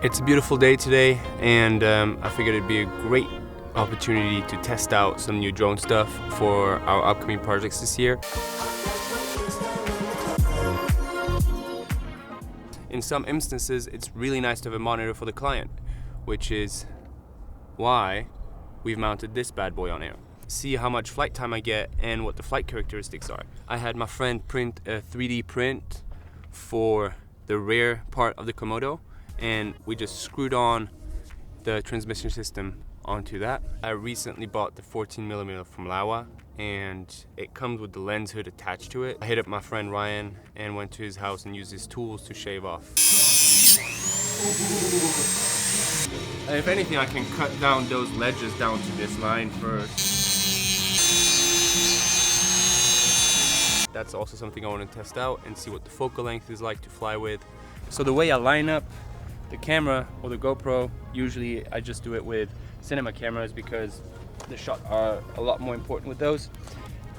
It's a beautiful day today, and I figured it'd be a great opportunity to test out some new drone stuff for our upcoming projects this year. In some instances, it's really nice to have a monitor for the client, which is why we've mounted this bad boy on here. See how much flight time I get and what the flight characteristics are. I had my friend print a 3D print for the rear part of the Komodo, and we just screwed on the transmission system onto that. I recently bought the 14mm from Lawa, and it comes with the lens hood attached to it. I hit up my friend Ryan and went to his house and used his tools to shave off. And if anything, I can cut down those ledges down to this line first. That's also something I want to test out and see what the focal length is like to fly with. So the way I line up the camera or the GoPro, usually I just do it with cinema cameras because the shots are a lot more important with those,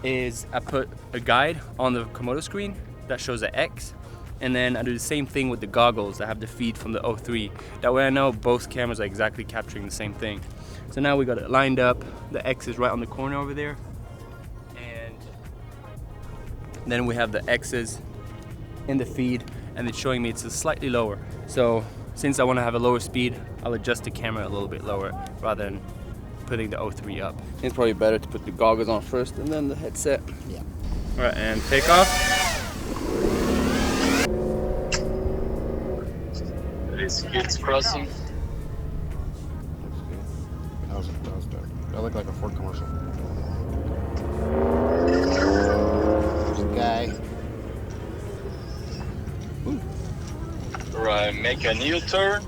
is I put a guide on the Komodo screen that shows an X, and then I do the same thing with the goggles. I have the feed from the O3. That way I know both cameras are exactly capturing the same thing. So now we got it lined up. The X is right on the corner over there. And then we have the X's in the feed, and it's showing me it's slightly lower. So since I want to have a lower speed, I'll adjust the camera a little bit lower rather than putting the O3 up. It's probably better to put the goggles on first and then the headset. Yeah. All right, and take off. It's crossing. That was dope. That looked like a Ford commercial. There's a guy. Ooh. Right, make a new turn.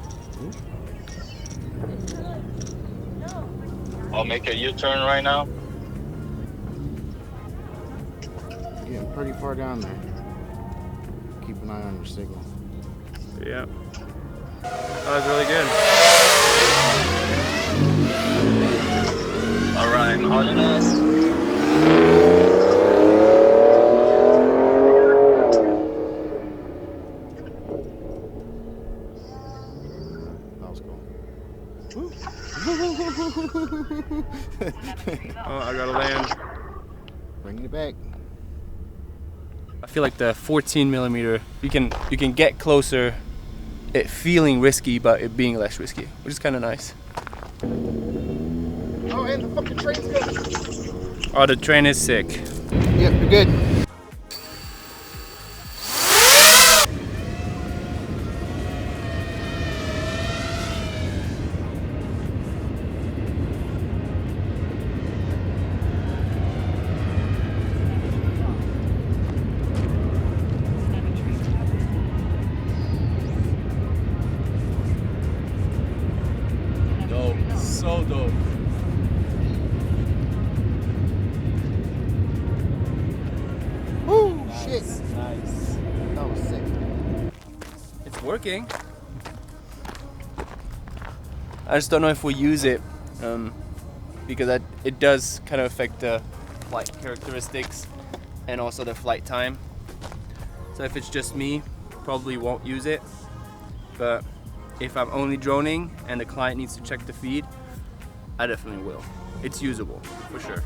I'll make a U-turn right now. You're getting pretty far down there. Keep an eye on your signal. Yeah. That was really good. All right, I'm hauling us. That was cool. Oh, I gotta land. Bringing it back. I feel like the 14mm, you can get closer, it feeling risky, but it being less risky, which is kind of nice. Oh, and the fucking train's good. Oh, the train is sick. Yep, you're good. So dope. Woo, shit. Nice. That was sick. It's working. I just don't know if we use it because it does kind of affect the flight characteristics and also the flight time. So if it's just me, probably won't use it. But if I'm only droning and the client needs to check the feed, I definitely will. It's usable, for sure.